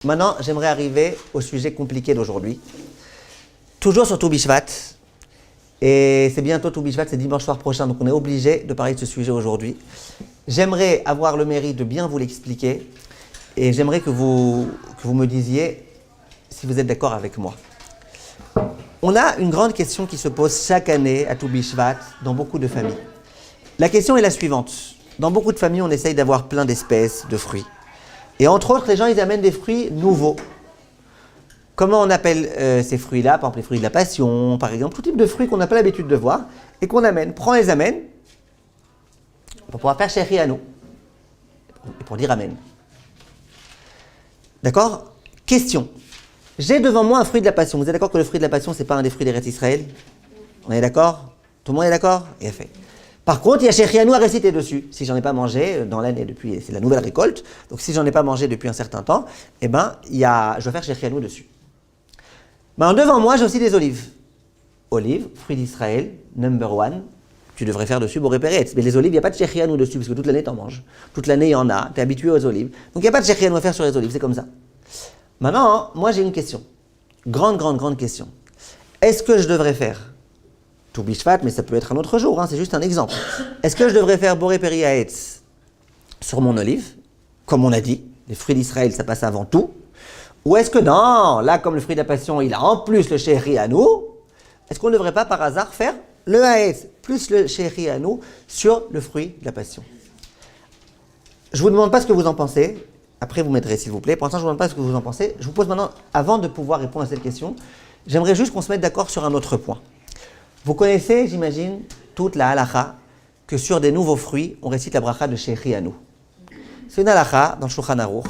Maintenant, j'aimerais arriver au sujet compliqué d'aujourd'hui. Toujours sur Tou Bishvat. Et c'est bientôt Tou Bishvat, c'est dimanche soir prochain, donc on est obligé de parler de ce sujet aujourd'hui. J'aimerais avoir le mérite de bien vous l'expliquer. Et j'aimerais que vous me disiez si vous êtes d'accord avec moi. On a une grande question qui se pose chaque année à Tou Bishvat dans beaucoup de familles. La question est la suivante. Dans beaucoup de familles, on essaye d'avoir plein d'espèces de fruits. Et entre autres, les gens, ils amènent des fruits nouveaux. Comment on appelle ces fruits-là? Par exemple, les fruits de la passion, par exemple, tout type de fruits qu'on n'a pas l'habitude de voir et qu'on amène. Prends et les amène pour pouvoir faire chéri à nous. Et pour dire amen. D'accord? Question. J'ai devant moi un fruit de la passion. Vous êtes d'accord que le fruit de la passion, ce n'est pas un des fruits d'Eretz Israël? On est d'accord? Tout le monde est d'accord? Il a fait. Par contre, il y a chéri à nous à réciter dessus. Si j'en ai pas mangé dans l'année depuis, c'est la nouvelle récolte. Donc si j'en ai pas mangé depuis un certain temps, eh ben, je vais faire chéri à nous dessus. Ben, devant moi, j'ai aussi des olives. Olives, fruit d'Israël, number one. Tu devrais faire dessus Boré Péretz. Mais les olives, il n'y a pas de chéri à nous dessus, parce que toute l'année, tu en manges. Toute l'année, il y en a. Tu es habitué aux olives. Donc il n'y a pas de chéri à nous à faire sur les olives. C'est comme ça. Maintenant, moi, j'ai une question. Grande question. Est-ce que je devrais faire Tou Bishvat, mais ça peut être un autre jour, hein, c'est juste un exemple. Est-ce que je devrais faire Boré Péretz sur mon olive, comme on a dit, les fruits d'Israël, ça passe avant tout? Ou est-ce que non, là, comme le fruit de la passion, il a en plus le chéri à nous, est-ce qu'on ne devrait pas par hasard faire le haetz plus le chéri à nous sur le fruit de la passion? Je ne vous demande pas ce que vous en pensez. Après, vous m'aiderez, s'il vous plaît. Pour l'instant, je ne vous demande pas ce que vous en pensez. Je vous pose maintenant, avant de pouvoir répondre à cette question, j'aimerais juste qu'on se mette d'accord sur un autre point. Vous connaissez, j'imagine, toute la halacha, que sur des nouveaux fruits, on récite la bracha de chéri à nous. C'est une halacha dans le Shulchan Aruch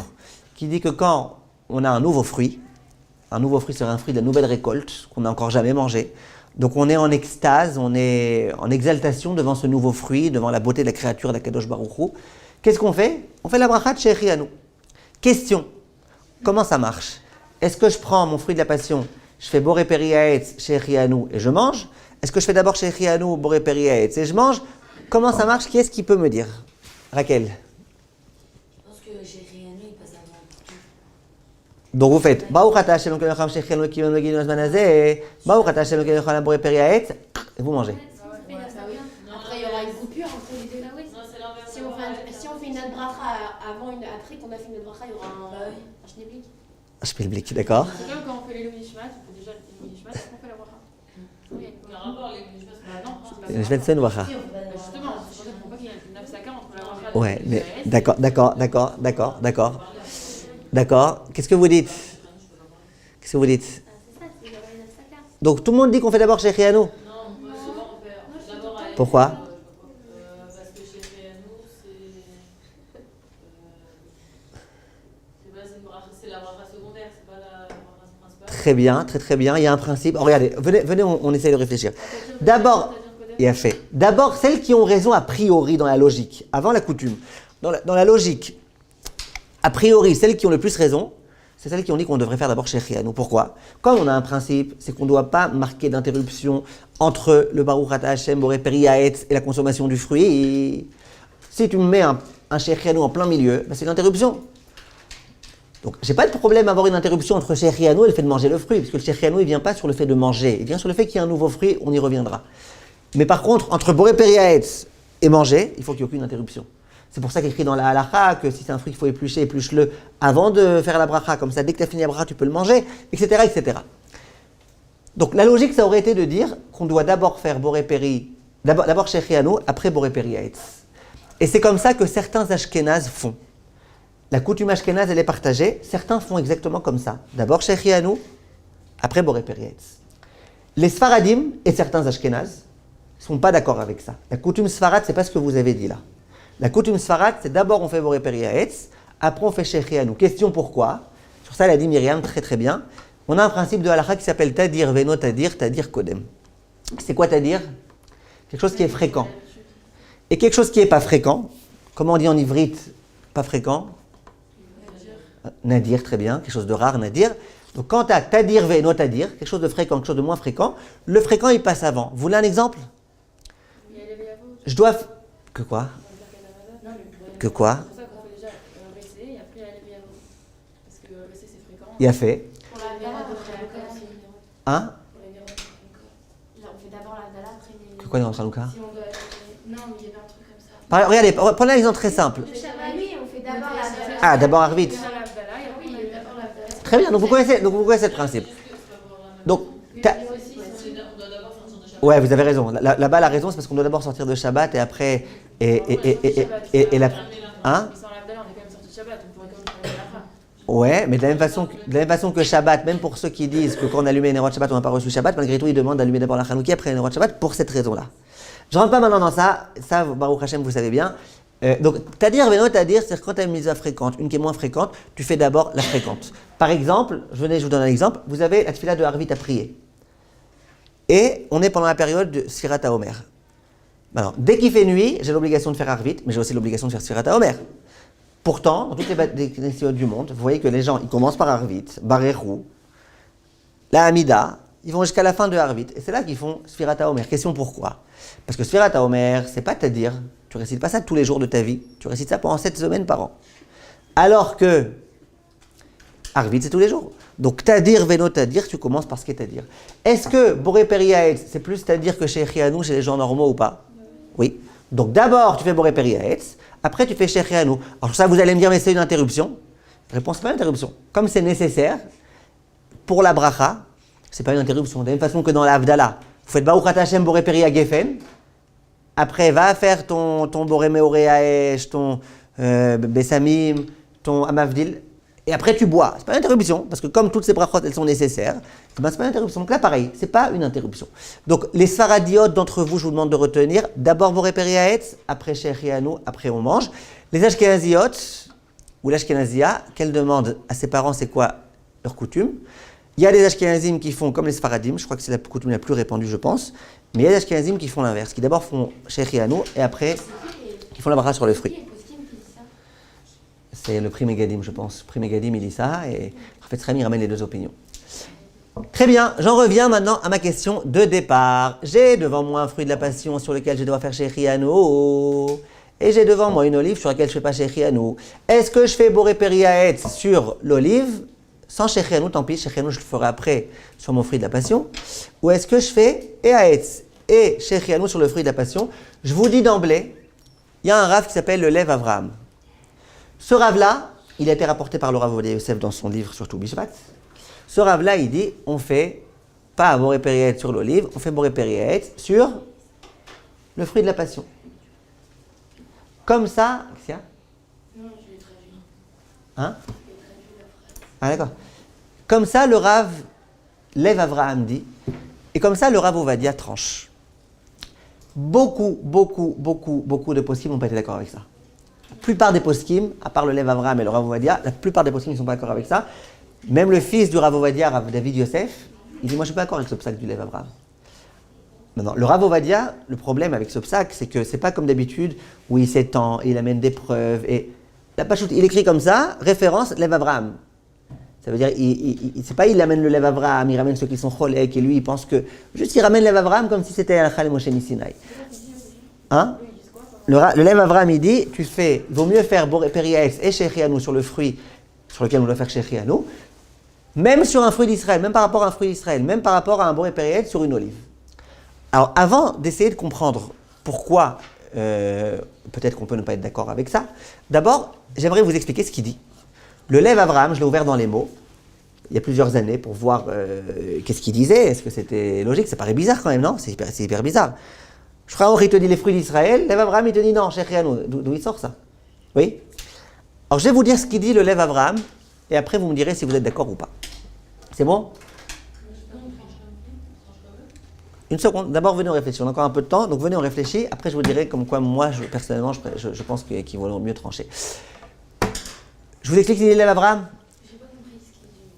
qui dit que quand on a un nouveau fruit serait un fruit de la nouvelle récolte qu'on n'a encore jamais mangé. Donc on est en extase, on est en exaltation devant ce nouveau fruit, devant la beauté de la créature d'Akadosh Baruch Hu. Qu'est-ce qu'on fait? On fait la bracha de chéri à nous. Question, comment ça marche? Est-ce que je prends mon fruit de la passion, je fais Boré Péretz, chéri à nous et je mange? Est-ce que je fais d'abord chéri à nous, Boré Péretz et je mange? Comment ça marche? Qui est-ce qui peut me dire? Raquel. Parce que chéri à nous, il passe avant tout. Donc vous faites Baruch Ata Hashem Elokeinu Melech Shechianu Ekivenu Meginu Azman Hazeh, Baruch Ata Hashem Elokeinu Melech Boré Péretz et vous mangez. Après, il y aura une coupure entre les deux. Si on fait une bracha avant après qu'on a fait une bracha, il y aura un schneeblik. Un schneeblik, d'accord. C'est comme quand on fait les Nishmat, on fait déjà les Nishmat, après on fait la bracha. Oui, il y a un rapport, les Nishmat, Je vais te faire une bracha. Justement, c'est pour pas qu'il y ait une nafsaka entre la bracha. Ouais, mais d'accord. Qu'est-ce que vous dites? C'est ça, c'est une nafsaka. Donc tout le monde dit qu'on fait d'abord chéri à nous. Non, souvent on fait d'abord à Pourquoi? parce que chéri à nous, c'est la bracha secondaire, c'est pas la bracha principale. Très bien, très bien. Il y a un principe. Oh, regardez, venez, on essaye de réfléchir. D'abord, il a fait. D'abord, celles qui ont raison a priori dans la logique, avant la coutume. Dans la logique, a priori, celles qui ont le plus raison, c'est celles qui ont dit qu'on devrait faire d'abord chéri à nous. Pourquoi? Comme on a un principe, c'est qu'on ne doit pas marquer d'interruption entre le Baruch Ata Hashem Boré Péretz et la consommation du fruit. Et si tu me mets un chéri à nous en plein milieu, ben c'est une interruption. Donc, j'ai pas de problème à avoir une interruption entre chéri à nous et le fait de manger le fruit, parce que le chéri à nous, il vient pas sur le fait de manger, il vient sur le fait qu'il y a un nouveau fruit, on y reviendra. Mais par contre, entre Boré Péretz et manger, il faut qu'il n'y ait aucune interruption. C'est pour ça qu'il écrit dans la halacha que si c'est un fruit qu'il faut éplucher, épluche-le avant de faire la bracha, comme ça, dès que tu as fini la bracha, tu peux le manger, etc., etc. Donc, la logique, ça aurait été de dire qu'on doit d'abord faire Boré Péri, d'abord chéri à nous, après Boré Péretz. Et c'est comme ça que certains Ashkénazes font. La coutume ashkénaze, elle est partagée. Certains font exactement comme ça. D'abord chéri à nous, après Boré Péretz. Les Sfaradim et certains ashkénazes ne sont pas d'accord avec ça. La coutume Sfarad, c'est pas ce que vous avez dit là. La coutume Sfarad, c'est d'abord on fait Boré Péretz, après on fait chéri à nous. Question pourquoi? Sur ça, elle a dit Myriam très bien. On a un principe de halakha qui s'appelle Tadir Veno Tadir Kodem. C'est quoi Tadir? Quelque chose qui est fréquent. Et quelque chose qui n'est pas fréquent, comment on dit en ivrite pas fréquent? Nadir, très bien, quelque chose de rare, nadir. Donc quand tu as tadir ve no tadir, quelque chose de fréquent, quelque chose de moins fréquent, le fréquent il passe avant. Vous voulez un exemple? Je dois... Que quoi? Que quoi? C'est pour ça qu'on fait déjà WC et après aller Parce que WC c'est Il a fait. Pour la Dala, Hein? on fait d'abord la Dala, après les. Que quoi dans Hanouka? Si on doit. Non, mais il y avait un truc comme ça. Regardez, prenez un exemple très simple. Le Shabbat, oui, on fait d'abord la Dala. Ah, d'abord Arvit. Oui, d'abord la Dala. Très bien, donc vous connaissez le principe. Donc, ouais, vous avez raison. Là-bas, la raison, c'est parce qu'on doit d'abord sortir de Shabbat et après. Et la. Hein? Mais sans l'Abdallah, on est quand même sorti de Shabbat, on pourrait quand même faire la fin. Ouais, mais de la même façon que Shabbat, même pour ceux qui disent que quand on allumait les Nerot de Shabbat, on n'a pas reçu Shabbat, malgré tout, ils demandent d'allumer d'abord la Hanouki après les Nerot de Shabbat pour cette raison-là. Je ne rentre pas maintenant dans ça, Baruch Hashem, vous savez bien. Donc, Tadir, Veno, Tadir, c'est-à-dire quand tu as une mitzvah fréquente, une qui est moins fréquente, tu fais d'abord la fréquente. Par exemple, je vous donne un exemple, vous avez la tefila de Harvit à prier. Et on est pendant la période de Sfirat HaOmer. Alors, dès qu'il fait nuit, j'ai l'obligation de faire Harvit, mais j'ai aussi l'obligation de faire Sfirat HaOmer. Pourtant, dans toutes les nations du monde, vous voyez que les gens, ils commencent par Harvit, Barerou, la Hamida, ils vont jusqu'à la fin de Harvit. Et c'est là qu'ils font Sfirat HaOmer. Question pourquoi? Parce que Sfirat HaOmer, c'est pas Tadir. Tu récites pas ça tous les jours de ta vie. Tu récites ça pendant 7 semaines par an. Alors que Harvit, c'est tous les jours. Donc Tadir, Veno, Tadir, tu commences par ce qu'est Tadir. Est-ce que Boré Periaetz, c'est plus Tadir que chez Echianou, chez les gens normaux ou pas? Oui. Donc d'abord, tu fais Boré Periaetz, après tu fais chez Echianou. Alors ça, vous allez me dire, mais c'est une interruption. Réponse, pas une interruption. Comme c'est nécessaire pour la bracha, c'est pas une interruption. De la même façon que dans la Havdalah, vous faites Baruch Ata Hashem Boré Peria Geffen. Après, va faire ton Boré Meoré Haesh, ton Bessamim, ton Amavdil. Et après, tu bois. C'est pas une interruption, parce que comme toutes ces brachot, elles sont nécessaires, ben, c'est pas une interruption. Donc là, pareil, c'est pas une interruption. Donc, les Sfaradiotes d'entre vous, je vous demande de retenir, d'abord Boré Peria Etz, après Shechianu, après on mange. Les Ashkenaziotes, ou l'Ashkenazia, qu'elle demande à ses parents c'est quoi leur coutume. Il y a des Ashkenazim qui font comme les Sfaradim, je crois que c'est la coutume la plus répandue, je pense. Mais il y a des Ashkenazim qui font l'inverse, qui d'abord font Shechianu et après qui font la bracha sur le fruit. C'est le Pri Megadim, je pense. Pri Megadim, il dit ça et Raphaël Srami ramène les deux opinions. Très bien, j'en reviens maintenant à ma question de départ. J'ai devant moi un fruit de la passion sur lequel je dois faire Shechianu. Et j'ai devant moi une olive sur laquelle je ne fais pas Shechianu. Est-ce que je fais Boré Periaetz sur l'olive sans Shechianu, tant pis, Shechianu je le ferai après sur mon fruit de la passion. Ou est-ce que je fais Eaetz et Shechianu sur le fruit de la passion? Je vous dis d'emblée, il y a un Rav qui s'appelle le Lev Avraham. Ce Rav-là, il a été rapporté par le Rav Ovadia Yosef dans son livre sur Toubishvat. Ce Rav-là, il dit, on fait pas Boré Periaetz sur l'olive, on fait Boré Periaetz sur le fruit de la passion. Comme ça, qu'est-ce qu'il y a? Non, je l'ai traduit. Hein? Ah d'accord. Comme ça, le Rav Lev Avraham dit, et comme ça, le Rav Ovadia tranche. Beaucoup de poskim n'ont pas été d'accord avec ça. La plupart des poskim, à part le Lev Avraham et le Rav Ovadia, la plupart des poskim ne sont pas d'accord avec ça. Même le fils du Rav Ovadia, Rav David Yosef, il dit, moi je ne suis pas d'accord avec ce psaque du Lev Avraham. Maintenant, le Rav Ovadia, le problème avec ce psaque, c'est que c'est pas comme d'habitude où il s'étend, il amène des preuves et la pachoute, il écrit comme ça, référence Lev Avraham. Ça veut dire, c'est pas il amène le Lev Avraham, il ramène ceux qui sont cholek et lui il pense que juste il ramène Lev Avraham comme si c'était Halakha le Moshe Sinai. Hein? Le Lev Avraham il dit, il vaut mieux faire Boré Periaetz et Shechianu sur le fruit sur lequel on doit faire Shechianu, même sur un fruit d'Israël, même par rapport à un fruit d'Israël, même par rapport à un Boré Periaetz sur une olive. Alors, avant d'essayer de comprendre pourquoi, peut-être qu'on peut ne pas être d'accord avec ça, d'abord, j'aimerais vous expliquer ce qu'il dit. Le Lev Avraham, je l'ai ouvert dans les mots, il y a plusieurs années, pour voir qu'est-ce qu'il disait. Est-ce que c'était logique? Ça paraît bizarre quand même, non? C'est hyper bizarre. Shraor, il te dit les fruits d'Israël, Lev Avraham, il te dit non, Shechianu. D'où il sort ça? Oui? Alors, je vais vous dire ce qu'il dit le Lev Avraham, et après, vous me direz si vous êtes d'accord ou pas. C'est bon? Une seconde, d'abord venez on réfléchir, on a encore un peu de temps, donc venez on réfléchit, après je vous dirai comme quoi moi, personnellement, je pense qu'il vaut mieux trancher. Je vous explique l'idée de Lev Avraham. J'ai pas compris ce qu'il dit.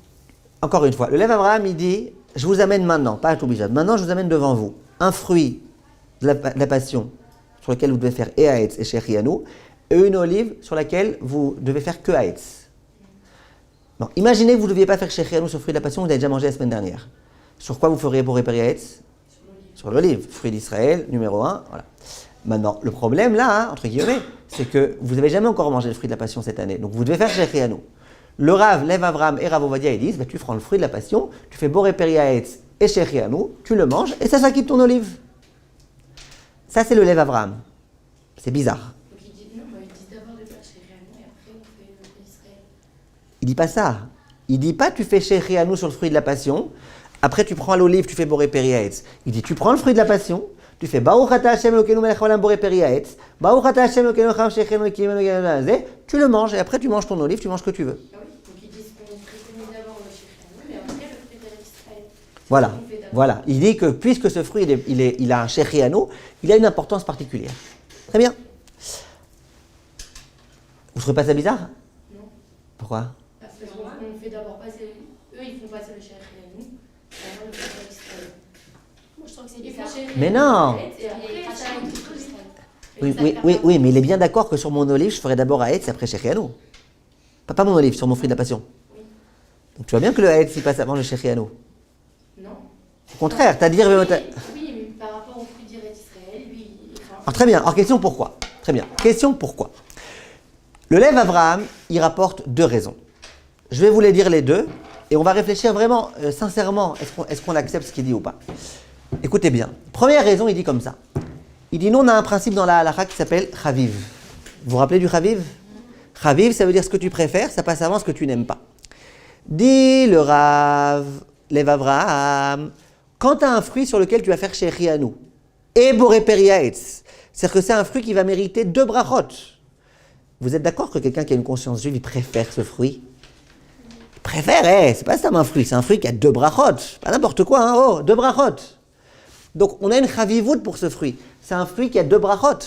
Encore une fois, le Lev Avraham il dit, je vous amène maintenant, pas à Toubishvat, maintenant je vous amène devant vous un fruit de la passion sur lequel vous devez faire Eaetz et Shechianu, et une olive sur laquelle vous devez faire que Haetz. Bon, imaginez que vous ne deviez pas faire Shechianu sur le fruit de la passion, vous avez déjà mangé la semaine dernière. Sur quoi vous feriez Boré Periaetz? Sur l'olive, fruit d'Israël, numéro 1, voilà. Maintenant, le problème là, entre guillemets, c'est que vous n'avez jamais encore mangé le fruit de la passion cette année, donc vous devez faire Shechianu. Le Rav, Lev Avram et Rav Ovadia, ils disent, bah, tu prends le fruit de la passion, tu fais Boré Periaetz et Shechianu, tu le manges, et ça quitte ton olive. Ça, c'est le Lev Avram. C'est bizarre. Donc il dit non, mais il dit d'abord de faire Shechianu et après on fait le fruit d'Israël. Il dit pas ça. Il dit pas tu fais Shechianu sur le fruit de la passion, après tu prends l'olive, tu fais Boré Periaetz. Il dit tu prends le fruit de la passion, tu fais Baruch Ata Hashem Elokeinu melech haolam Boré Periaetz, Baruch Ata Hashem Elokeinu cham Shechianu Ekienu Ekienu, tu le manges, et après tu manges ton olive, tu manges ce que tu veux. Ah oui, donc ils disent qu'on préconise d'abord le Shechianu, mais après le fruit d'Israël. Voilà, voilà. Il dit que puisque ce fruit, il a un Shechianu, il a une importance particulière. Très bien. Vous trouvez pas ça bizarre? Non. Pourquoi? Parce qu'on fait d'abord passer. Eux, ils font passer le Shechianu avant le fruit d'Israël. Moi, je trouve que c'est Ils différent. font Shechianu Mais non. et après, ça le fruit Oui, d'Israël. oui, mais il est bien d'accord que sur mon olive, je ferai d'abord Haetz et après Shechianu. Pas mon olive, sur mon fruit de la passion. Oui. Donc tu vois bien que le Haetz, il passe avant le Shechianu. Non. Au contraire, t'as dit... Oui, mais par rapport au fruit d'Israël, lui, Alors très bien, alors question pourquoi? Très bien, question pourquoi? Le Lev Avraham, il rapporte deux raisons. Je vais vous les dire les deux, et on va réfléchir vraiment, sincèrement, est-ce qu'on accepte ce qu'il dit ou pas? Écoutez bien. Première raison, il dit comme ça. Il dit, nous, on a un principe dans la halakha qui s'appelle Chaviv. Vous vous rappelez du Chaviv? Chaviv, ça veut dire ce que tu préfères, ça passe avant ce que tu n'aimes pas. Dit le Rav, Lev Avraham, quand tu as un fruit sur lequel tu vas faire Shechianu, et Boré Periaetz, c'est-à-dire que c'est un fruit qui va mériter 2 brachot. Vous êtes d'accord que quelqu'un qui a une conscience juive, il préfère ce fruit? Il préfère, c'est pas ça un fruit, c'est un fruit qui a 2 brachot. Pas n'importe quoi, hein, oh, 2 brachot. Donc on a une chavivout pour ce fruit. C'est un fruit qui a 2 brachot.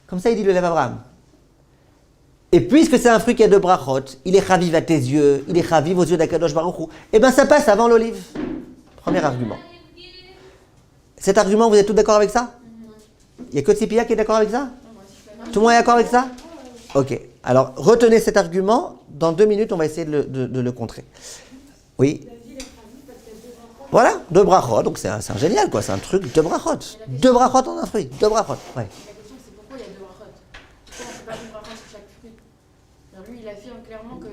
Comme ça, il dit le Lev Avraham. Et puisque c'est un fruit qui a 2 brachot, il est chaviv à tes yeux, il est chaviv aux yeux d'Akadosh Baruch Hu, et bien ça passe avant l'olive. Premier argument. Cet argument, vous êtes tous d'accord avec ça? Il n'y a que Tzipia qui est d'accord avec ça? Tout le monde est d'accord avec ça? Ok. Alors, retenez cet argument. Dans 2 minutes, on va essayer de le contrer. Oui? Voilà, 2 brachot. Donc, c'est un génial, quoi. C'est un truc, 2 brachot. 2 brachot en un fruit. 2 brachot. Ouais. La question, c'est pourquoi il y a 2 brachot? Pourquoi on ne fait pas une brachot sur chaque fruit? Alors lui, il affirme clairement que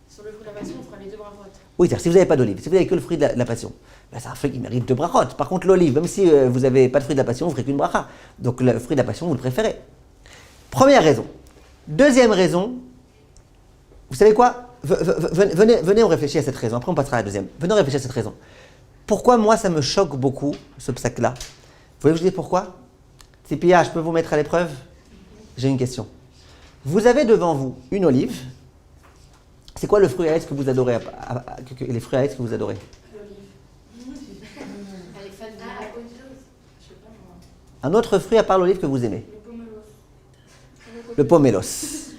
sur le fruit de la passion, on fera les 2 brachot. Oui, c'est-à-dire si vous n'avez pas d'olive, si vous n'avez que le fruit de la passion, ben c'est un fruit qui mérite 2 brachot. Par contre, l'olive, même si vous n'avez pas de fruit de la passion, vous ne ferez qu'une bracha. Donc, le fruit de la passion, vous le préférez. Première raison. Deuxième raison, vous savez quoi? Venez, on réfléchit à cette raison. Après, on passera à la deuxième. Venez, on réfléchir à cette raison. Pourquoi, moi, ça me choque beaucoup, ce psaque-là? Vous voulez que je dise pourquoi? Tzipia, je peux vous mettre à l'épreuve? J'ai une question. Vous avez devant vous une olive. C'est quoi le fruit à l'aise que vous adorez? Les fruits à l'aise que vous adorez? Un autre fruit à part l'olive que vous aimez? Le pomelos.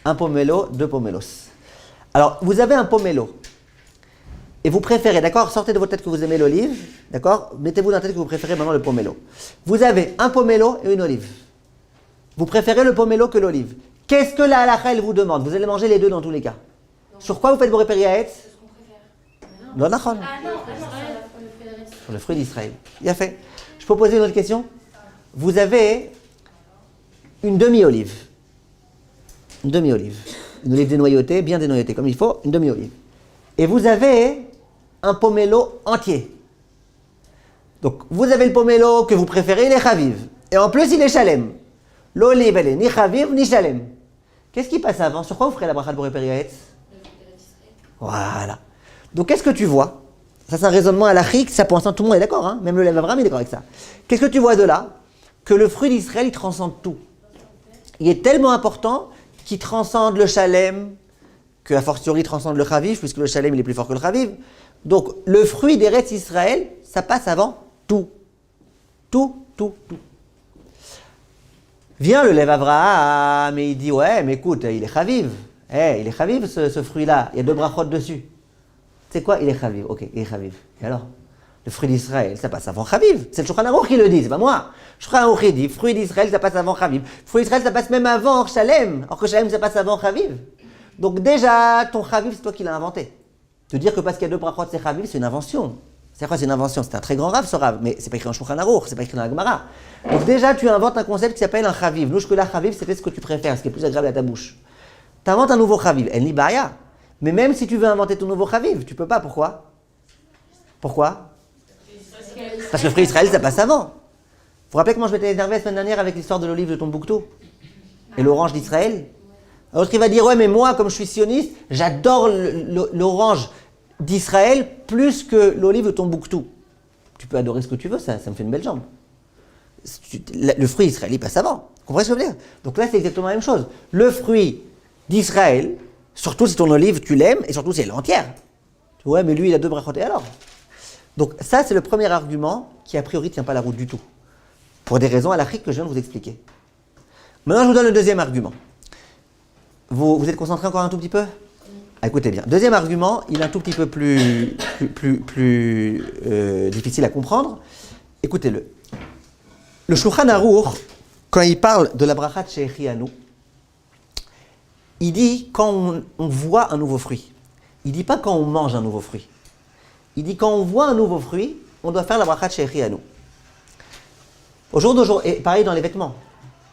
Un pomelo, 2 pomelos. Alors, vous avez un pomelo. Et vous préférez, d'accord? Sortez de votre tête que vous aimez l'olive, d'accord? Mettez-vous dans la tête que vous préférez maintenant le pomelo. Vous avez un pomelo et une olive. Vous préférez le pomelo que l'olive. Qu'est-ce que la halakha, elle vous demande? Vous allez manger les deux dans tous les cas. Non. Sur quoi vous faites Boré Periaetz? C'est ce qu'on préfère. Non, d'accord. Ah non, le fruit d'Israël. Sur le fruit d'Israël. Bien fait. Je peux poser une autre question? Vous avez une demi-olive. Une demi-olive. Une olive dénoyautée, bien dénoyautée comme il faut, une demi-olive. Et vous avez un pomelo entier. Donc, vous avez le pomelo que vous préférez, il est chaviv. Et en plus, il est shalem. L'olive, elle est ni chaviv, ni shalem. Qu'est-ce qui passe avant? Sur quoi vous ferez la bracha de Boré Periaetz? Voilà. Donc, qu'est-ce que tu vois? Ça, c'est un raisonnement halachique, ça pour l'instant, tout le monde est d'accord, hein? Même le Lev Avraham est d'accord avec ça. Qu'est-ce que tu vois de là? Que le fruit d'Israël, il transcende tout. Il est tellement important qu'il transcende le shalem, que a fortiori transcende le chaviv, puisque le shalem, il est plus fort que le chaviv. Donc, le fruit d'Eretz Israël, ça passe avant tout. Tout. Vient le Lev Avraham et il dit, ouais, mais écoute, il est chaviv. Il est chaviv ce fruit-là, il y a 2 brachot dessus. Tu sais quoi? Il est chaviv. Ok, il est chaviv. Et alors? Le fruit d'Israël, ça passe avant chaviv. C'est le Shulchan Aruch qui le dit, c'est pas moi. Shulchan Aruch il dit, fruit d'Israël, ça passe avant chaviv. Fruit d'Israël, ça passe même avant shalem. Alors que shalem, ça passe avant chaviv. Donc déjà, ton chaviv, c'est toi qui l'as inventé. Te dire que parce qu'il y a 2 brachot, c'est chaviv, c'est une invention. C'est quoi, c'est une invention? C'est un très grand rave, ce rave, mais c'est pas écrit en Shulchan Aruch, c'est pas écrit dans la Gemara. Donc déjà, tu inventes un concept qui s'appelle un chaviv. Nous, que la chaviv, c'était ce que tu préfères, ce qui est plus agréable à ta bouche. Tu inventes un nouveau chaviv. El ni baya. Mais même si tu veux inventer ton nouveau chaviv, tu peux pas. Pourquoi? Pourquoi? Parce que le fruit Israël, ça passe avant. Vous vous rappelez comment je m'étais énervé la semaine dernière avec l'histoire de l'olive de Tombouctou et l'orange d'Israël? Alors il va dire, ouais, mais moi, comme je suis sioniste, j'adore l'orange d'Israël plus que l'olive de Tombouctou. Tu peux adorer ce que tu veux, ça me fait une belle jambe. Le fruit israélien passe avant. Vous comprenez ce que je veux dire? Donc là, c'est exactement la même chose. Le fruit d'Israël, surtout si ton olive, tu l'aimes, et surtout si elle est entière. Ouais, mais lui, il a 2 brachot, et alors? Donc ça, c'est le premier argument qui, a priori, ne tient pas la route du tout. Pour des raisons halachiques que je viens de vous expliquer. Maintenant, je vous donne le deuxième argument. Vous êtes concentré encore un tout petit peu? Écoutez bien. Deuxième argument, il est un tout petit peu plus difficile à comprendre. Écoutez-le. Le Shulchan Aruch, quand il parle de la bracha de Shechianu, il dit quand on voit un nouveau fruit. Il ne dit pas quand on mange un nouveau fruit. Il dit quand on voit un nouveau fruit, on doit faire la bracha de Shechianu. Au jour d'aujourd'hui, et pareil dans les vêtements.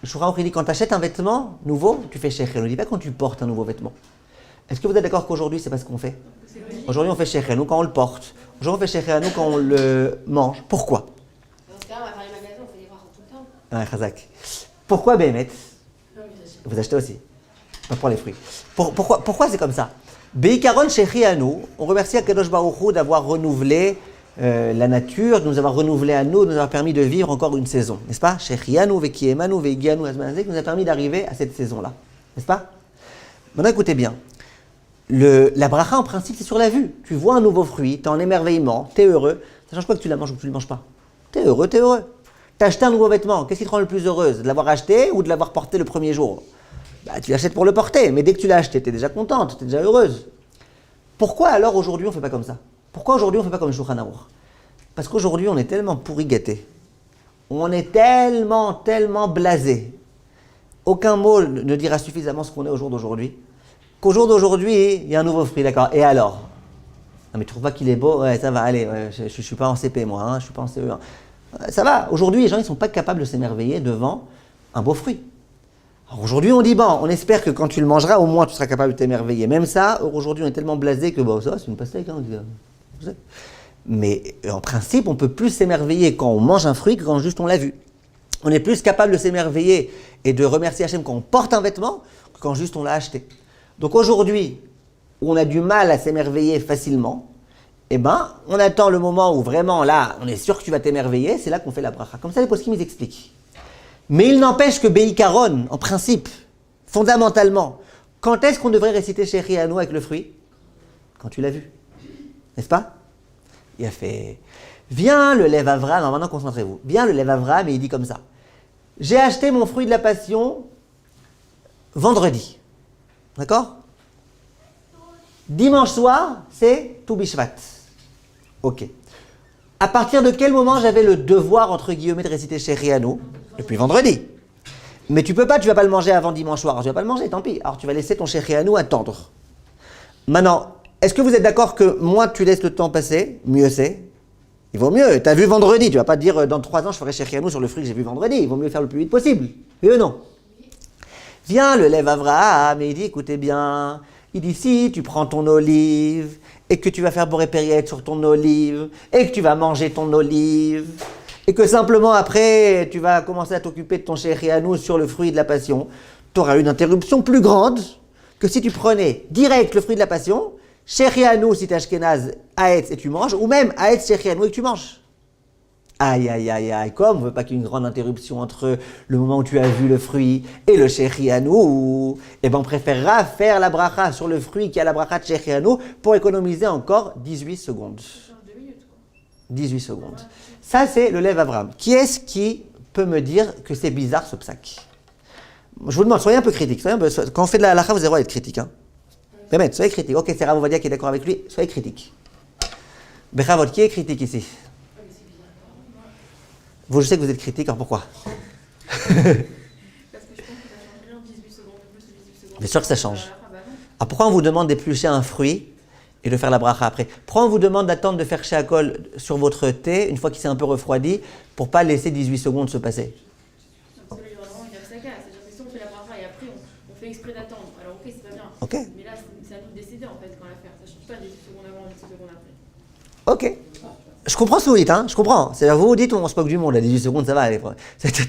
Le Shulchan Aruch, il dit quand tu achètes un vêtement nouveau, tu fais Shechianu. Il ne dit pas quand tu portes un nouveau vêtement. Est-ce que vous êtes d'accord qu'aujourd'hui, c'est pas ce qu'on fait? Aujourd'hui, on fait Shechianu quand on le porte. Aujourd'hui, on fait Shechianu quand on le mange. Pourquoi? Dans ce cas, on va faire les magasins, on fait des brachot tout le temps. Ah, Chazak. Pourquoi Béhémet? Vous achetez aussi. Pas pour les fruits. Pourquoi c'est comme ça? Beikaron Shechianu, on remercie Akadosh Baruch Hu d'avoir renouvelé la nature, de nous avoir renouvelé à nous, de nous avoir permis de vivre encore une saison. N'est-ce pas? Shechianu, Vekiemanu, Veigianu, Azmanazek, nous a permis d'arriver à cette saison-là. N'est-ce pas? Maintenant, écoutez bien. La bracha, en principe, c'est sur la vue. Tu vois un nouveau fruit, tu es en émerveillement, tu es heureux. Ça change quoi que tu la manges ou que tu ne le manges pas? Tu es heureux, tu es heureux. Tu as acheté un nouveau vêtement, qu'est-ce qui te rend le plus heureuse? De l'avoir acheté ou de l'avoir porté le premier jour? Tu l'achètes pour le porter, mais dès que tu l'as acheté, tu es déjà contente, tu es déjà heureuse. Pourquoi alors aujourd'hui on ne fait pas comme ça? Pourquoi aujourd'hui on ne fait pas comme le Shulchan Aruch? Parce qu'aujourd'hui on est tellement pourri gâté. On est tellement blasé. Aucun mot ne dira suffisamment ce qu'on est au jour d'aujourd'hui. Qu'au jour d'aujourd'hui, il y a un nouveau fruit, d'accord. Et alors? Non mais tu trouves pas qu'il est beau? Ouais, ça va, allez, ouais, je suis pas en CP moi, hein, je suis pas en CE1. Ça va, aujourd'hui les gens ils sont pas capables de s'émerveiller devant un beau fruit. Alors, aujourd'hui on dit bon, on espère que quand tu le mangeras, au moins tu seras capable de t'émerveiller. Même ça, aujourd'hui on est tellement blasé que bon, ça c'est une pastèque, hein, on dit. Mais en principe, on peut plus s'émerveiller quand on mange un fruit que quand juste on l'a vu. On est plus capable de s'émerveiller et de remercier Hachem quand on porte un vêtement que quand juste on l'a acheté. Donc aujourd'hui, où on a du mal à s'émerveiller facilement, eh ben, on attend le moment où vraiment là, on est sûr que tu vas t'émerveiller, c'est là qu'on fait la bracha. Comme ça, les poskim ils expliquent. Mais il n'empêche que Beikaron, en principe, fondamentalement, quand est-ce qu'on devrait réciter Shechianu avec le fruit? Quand tu l'as vu. N'est-ce pas? Il a fait, viens le lève Avram, alors maintenant concentrez-vous, viens le lève Avram et il dit comme ça. J'ai acheté mon fruit de la passion vendredi. D'accord? Dimanche soir, c'est Tou Bishvat. Ok. À partir de quel moment j'avais le devoir, entre guillemets, de réciter Shechianu? Depuis vendredi. Mais tu peux pas, tu vas pas le manger avant dimanche soir. Alors, tu vas pas le manger, tant pis. Alors tu vas laisser ton Shechianu attendre. Maintenant, est-ce que vous êtes d'accord que moins tu laisses le temps passer, mieux c'est? Il vaut mieux. Tu as vu vendredi, tu vas pas te dire dans 3 ans je ferai Shechianu sur le fruit que j'ai vu vendredi. Il vaut mieux faire le plus vite possible. Oui ou non? Viens le lève Avraham et il dit, écoutez bien, il dit si tu prends ton olive et que tu vas faire boré périette sur ton olive et que tu vas manger ton olive et que simplement après tu vas commencer à t'occuper de ton Shechianu sur le fruit de la passion, tu auras une interruption plus grande que si tu prenais direct le fruit de la passion, Shechianu si tu es Ashkenaz, Haetz et tu manges, ou même Haetz Shechianu et que tu manges. Aïe, aïe, aïe, aïe, comme on ne veut pas qu'il y ait une grande interruption entre le moment où tu as vu le fruit et le Shechianu, eh ben on préférera faire la bracha sur le fruit qui a la bracha de Shechianu pour économiser encore 18 secondes. 18 secondes. Ça, c'est le lève Avram. Qui est-ce qui peut me dire que c'est bizarre ce psaque? Je vous demande, soyez un peu critique. Quand on fait de la halakha, vous avez le droit d'être critique. Hein. Mais soyez critique. Ok, c'est Rav Ovadia qui est d'accord avec lui. Soyez critique. Bechavot, qui est critique ici? Vous, je sais que vous êtes critique, alors pourquoi? Parce que je pense que ça change rien, 18 secondes, plus de 18 secondes. Bien sûr que ça change. Alors pourquoi on vous demande d'éplucher un fruit et de faire la bracha après? Pourquoi on vous demande d'attendre de faire shakol sur votre thé une fois qu'il s'est un peu refroidi pour ne pas laisser 18 secondes se passer? Parce que là, il y aura vraiment une afsaka. C'est-à-dire que si on fait la bracha et après on fait exprès d'attendre attendre. Alors ok, c'est pas bien. Ok. Mais là, c'est à nous de décider en fait quand la faire. Ça change pas 18 secondes avant, 18 secondes après. Ok. Je comprends ce que vous dites, hein, je comprends. C'est-à-dire, vous dites, on se moque du monde, à 18 secondes, ça va aller.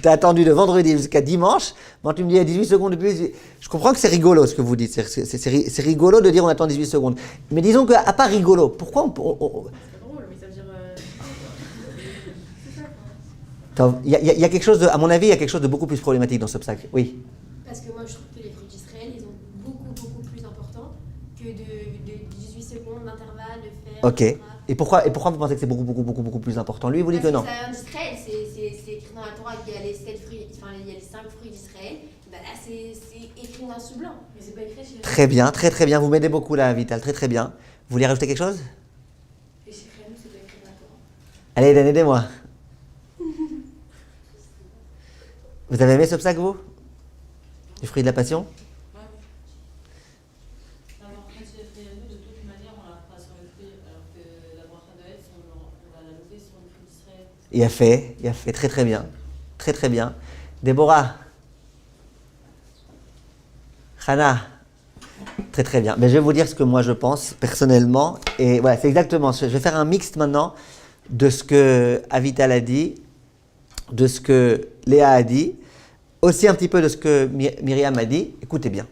T'as attendu de vendredi jusqu'à dimanche, moi tu me dis à 18 secondes de plus. Je comprends que c'est rigolo ce que vous dites, c'est rigolo de dire on attend 18 secondes. Mais disons qu'à part rigolo, pourquoi C'est pas drôle, mais ça veut dire. C'est ça quoi. Il y a quelque chose de, à mon avis, il y a quelque chose de beaucoup plus problématique dans ce psaque. Oui. Parce que moi, je trouve que les fruits d'Israël, ils ont beaucoup plus important que de 18 secondes d'intervalle, de faire. Ok. etc. Et pourquoi vous pensez que c'est beaucoup plus important? Lui, il vous dit que non. Parce que ça vient d'Israël, c'est écrit dans la Torah qu'il y a les 7 fruits, enfin il y a les 5 fruits d'Israël. Ben là, c'est écrit noir sur blanc. Mais c'est pas écrit chez Très bien, très bien. Vous m'aidez beaucoup là, Vital. Très bien. Vous voulez rajouter quelque chose? Et chez nous, c'est pas écrit dans la Torah. Allez, Dan, aidez-moi. Vous avez aimé ce psaque, vous? Du fruit de la passion? Alors, en fait, chez nous, de toute manière, on la fera sur le fruit, alors que la bracha de Hetz, on va la lever sur le fruit d'Israël. Il a fait très bien. Très bien. Déborah. Hana. Très bien. Mais je vais vous dire ce que moi je pense personnellement. Et voilà, c'est exactement. Je vais faire un mixte maintenant de ce que Avital a dit, de ce que Léa a dit, aussi un petit peu de ce que Myriam a dit. Écoutez bien.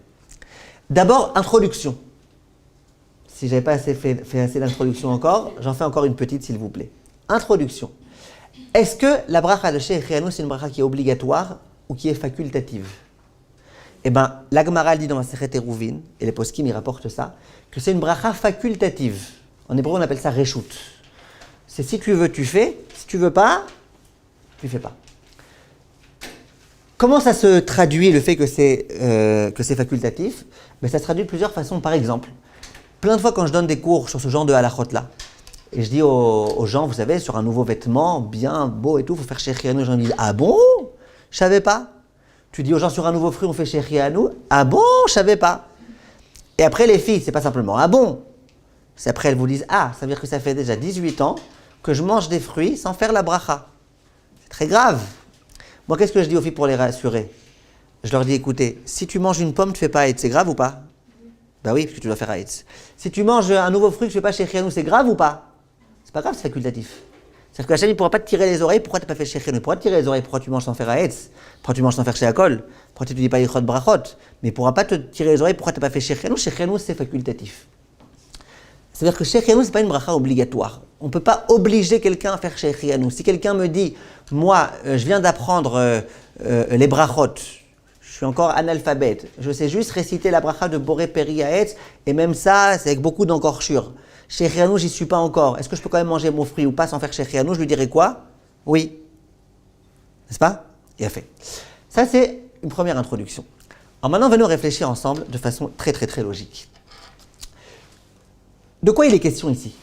D'abord, introduction. Si je n'avais pas fait assez d'introduction encore, j'en fais encore une petite s'il vous plaît. Introduction. Est-ce que la bracha de Shechianu, c'est une bracha qui est obligatoire ou qui est facultative? Eh bien, la Gemara dit dans la Masechet Eruvin, et les poskim y rapportent ça, que c'est une bracha facultative. En hébreu, on appelle ça reshut. C'est si tu veux, tu fais. Si tu veux pas, tu fais pas. Comment ça se traduit le fait que c'est facultatif? Ben, ça se traduit de plusieurs façons. Par exemple, plein de fois quand je donne des cours sur ce genre de halachot-là, et je dis aux gens, vous savez, sur un nouveau vêtement, bien beau et tout, il faut faire Shechianu. Les gens me disent, ah bon? Je savais pas. Tu dis aux gens, sur un nouveau fruit, on fait Shechianu. Ah bon? Je savais pas. Et après, les filles, c'est pas simplement, ah bon? C'est après, elles vous disent, ah, ça veut dire que ça fait déjà 18 ans que je mange des fruits sans faire la bracha. C'est très grave. Moi, qu'est-ce que je dis aux filles pour les rassurer? Je leur dis, écoutez, si tu manges une pomme, tu fais pas Haïtz, c'est grave ou pas? Ben oui, parce que tu dois faire Haïtz. Si tu manges un nouveau fruit que tu fais pas Shechianu, c'est grave ou pas? C'est pas grave, c'est facultatif. C'est-à-dire que Hachem ne pourra pas te tirer les oreilles, pourquoi tu n'as pas fait Shechianu? Il pourra te tirer les oreilles, pourquoi tu manges sans faire Haïtz? Pourquoi tu manges sans faire Sheakol? Pourquoi tu ne dis pas Yichot Brachot? Mais il ne pourra pas te tirer les oreilles, pourquoi tu n'as pas fait Shechianu? Shechianu, c'est facultatif. C'est-à-dire que Shechianu, ce n'est pas une bracha obligatoire. On ne peut pas obliger quelqu'un à faire Shechianu. Si quelqu'un me dit, moi, je viens d'apprendre les brachot, je suis encore analphabète, je sais juste réciter la bracha de Boré Peri Haetz, et même ça, c'est avec beaucoup d'encorchure. Shechianu, j'y suis pas encore. Est-ce que je peux quand même manger mon fruit ou pas sans faire Shechianu? Je lui dirais quoi? Oui. N'est-ce pas? Il a fait. Ça, c'est une première introduction. Alors maintenant, venons réfléchir ensemble de façon très logique. De quoi il est question ici?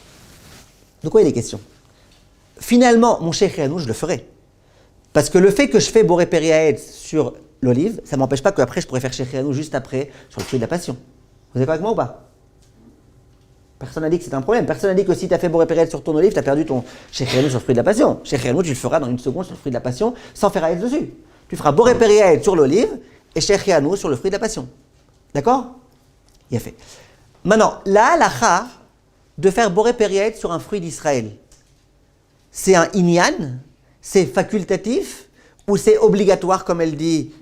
De quoi il est question? Finalement, mon Shechianu, je le ferai. Parce que le fait que je fais Boré Peri Haetz sur l'olive, ça ne m'empêche pas qu'après, je pourrais faire Shechianu juste après sur le fruit de la passion. Vous êtes d'accord avec moi ou pas? Personne n'a dit que c'est un problème. Personne n'a dit que si tu as fait Boré Peri Haetz sur ton olive, tu as perdu ton Shechianu sur le fruit de la passion. Shechianu, tu le feras dans une seconde sur le fruit de la passion sans faire Haetz dessus. Tu feras Boré Peri Haetz sur l'olive et Shechianu sur le fruit de la passion. D'accord? Il a fait. Maintenant, la halakha de faire Boré Peri Haetz sur un fruit d'Israël, c'est un inyan, c'est facultatif ou c'est obligatoire comme elle dit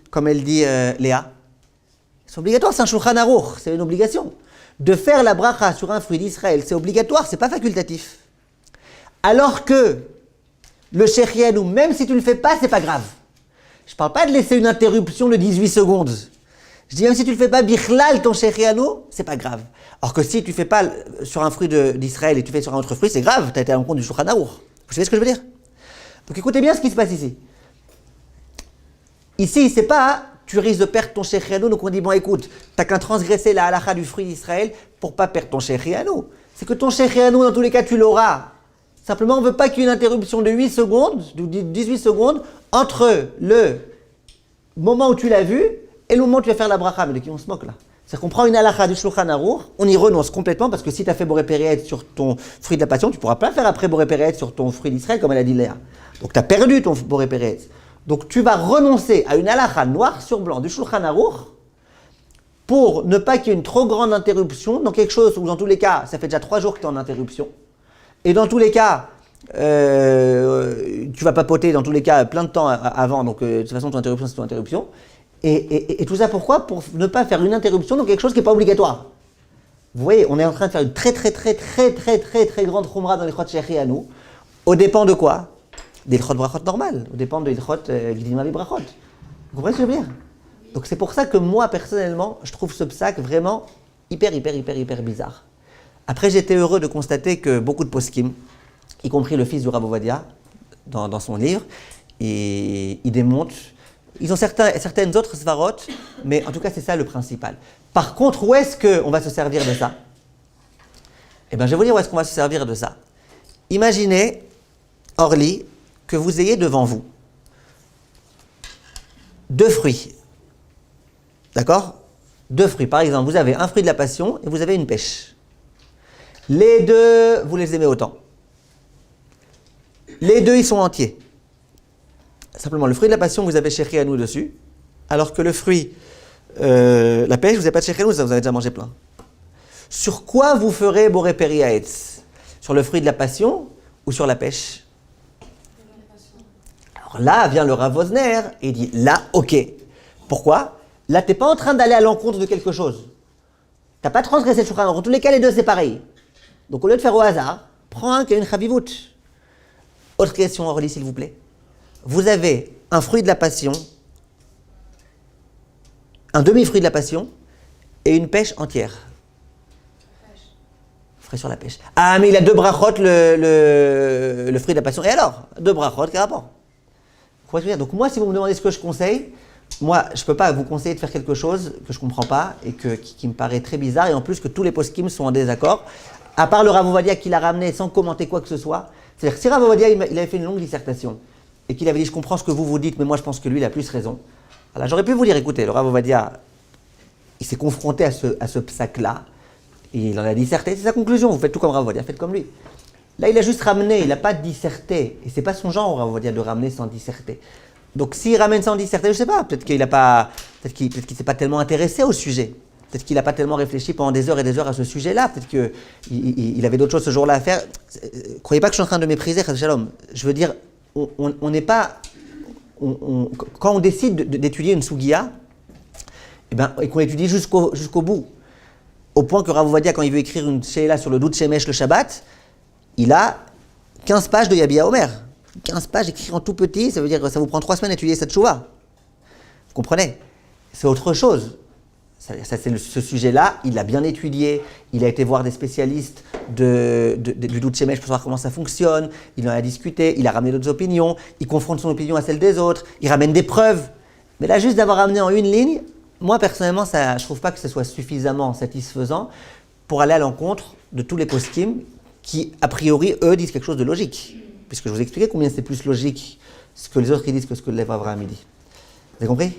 Léa? C'est obligatoire, c'est un Shulchan Aruch, c'est une obligation. De faire la bracha sur un fruit d'Israël, c'est obligatoire, c'est pas facultatif. Alors que le Shechianu, même si tu ne le fais pas, c'est pas grave. Je parle pas de laisser une interruption de 18 secondes. Je dis même si tu ne le fais pas bichlal ton Shechianu, c'est pas grave. Alors que si tu ne fais pas sur un fruit d'Israël et tu fais sur un autre fruit, c'est grave, tu as été à l'encontre du Shulchan Aruch. Vous savez ce que je veux dire? Donc écoutez bien ce qui se passe ici. Ici, c'est pas tu risques de perdre ton Shechianu, donc on dit bon écoute, t'as qu'à transgresser la halakha du fruit d'Israël pour pas perdre ton Shechianu. C'est que ton Shechianu, dans tous les cas, tu l'auras. Simplement, on ne veut pas qu'il y ait une interruption de 8 secondes, de 18 secondes, entre le moment où tu l'as vu et le moment où tu vas faire la bracha. Mais de qui on se moque là? C'est-à-dire qu'on prend une halakha du Shulchan Aruch, on y renonce complètement parce que si tu as fait Boré Peri Haetz sur ton fruit de la passion, tu ne pourras pas faire après Boré Peri Haetz sur ton fruit d'Israël comme elle a dit Léa. Donc tu as perdu ton Boré Peri Haetz. Donc tu vas renoncer à une halakha noir sur blanc du Shulchan Aruch pour ne pas qu'il y ait une trop grande interruption dans quelque chose où dans tous les cas, ça fait déjà 3 jours que tu es en interruption. Et dans tous les cas, tu vas papoter dans tous les cas plein de temps avant, donc de toute façon ton interruption c'est ton interruption. Et tout ça pourquoi? Pour ne pas faire une interruption dans quelque chose qui n'est pas obligatoire. Vous voyez, on est en train de faire une très grande khumra dans les chot shechi à nous. Au dépend de quoi? Des chot brachot normales, au dépend des chot gdima brachot. Vous comprenez ce que je veux dire? Donc c'est pour ça que moi personnellement, je trouve ce psak vraiment hyper bizarre. Après j'étais heureux de constater que beaucoup de poskim, y compris le fils du Rav Ovadia, dans son livre, et ils démontent. Ils ont certaines autres svarot, mais en tout cas c'est ça le principal. Par contre, où est-ce qu'on va se servir de ça? Eh bien je vais vous dire où est-ce qu'on va se servir de ça. Imaginez, Orly, que vous ayez devant vous 2 fruits. D'accord? 2 fruits. Par exemple, vous avez un fruit de la passion et vous avez une pêche. Les 2, vous les aimez autant. Les 2, ils sont entiers. Simplement, le fruit de la passion, vous avez chéri à nous dessus, alors que le fruit, la pêche, vous n'avez pas de chéri à nous, vous avez déjà mangé plein. Sur quoi vous ferez Boré Peri Haetz? Sur le fruit de la passion ou sur la pêche? Alors là vient le Rav Wosner et il dit, là, ok. Pourquoi? Là, tu n'es pas en train d'aller à l'encontre de quelque chose. Tu n'as pas transgressé le Shulchan Aruch. En tous les cas, les 2, c'est pareil. Donc au lieu de faire au hasard, prends un qui a une chavivout. Autre question, Orly, s'il vous plaît. Vous avez un fruit de la passion, un demi-fruit de la passion et une pêche entière. Frais sur la pêche. Ah, mais il a 2 brachot, le fruit de la passion. Et alors? 2 brachot, quel rapport? Donc moi, si vous me demandez ce que je conseille, moi, je ne peux pas vous conseiller de faire quelque chose que je ne comprends pas et qui me paraît très bizarre, et en plus que tous les poskim sont en désaccord, à part le Rav Ovadia qui l'a ramené sans commenter quoi que ce soit. C'est-à-dire que si Rav Ovadia il avait fait une longue dissertation, et qu'il avait dit, je comprends ce que vous dites, mais moi je pense que lui, il a plus raison. Alors j'aurais pu vous dire, écoutez, le Rav Ovadia, il s'est confronté à ce psak-là, et il en a disserté, c'est sa conclusion, vous faites tout comme Rav Ovadia, faites comme lui. Là, il a juste ramené, il n'a pas disserté, et c'est pas son genre, Rav Ovadia, de ramener sans disserter. Donc s'il ramène sans disserter, je ne sais pas, peut-être qu'il s'est pas tellement intéressé au sujet, peut-être qu'il n'a pas tellement réfléchi pendant des heures et des heures à ce sujet-là, peut-être qu'il avait d'autres choses ce jour-là à faire. Croyez pas que je suis en train de mépriser, Chas Shalom. Je veux dire, on n'est pas... quand on décide d'étudier une Sugiya, et qu'on l'étudie jusqu'au bout, au point que Rav Ovadia, quand il veut écrire une Sheila sur le doute Shemesh le Shabbat, il a 15 pages de Yabia Omer. 15 pages écrites en tout petit, ça veut dire que ça vous prend 3 semaines d'étudier cette Shuvah. Vous comprenez? C'est autre chose. Ce sujet-là, il l'a bien étudié, il a été voir des spécialistes du doute Shemesh pour savoir comment ça fonctionne, il en a discuté, il a ramené d'autres opinions, il confronte son opinion à celle des autres, il ramène des preuves. Mais là, juste d'avoir ramené en une ligne, moi personnellement, je ne trouve pas que ce soit suffisamment satisfaisant pour aller à l'encontre de tous les poskim qui, a priori, eux, disent quelque chose de logique. Puisque je vous ai expliqué combien c'est plus logique ce que les autres disent que ce que le Lev Avraham dit. Vous avez compris?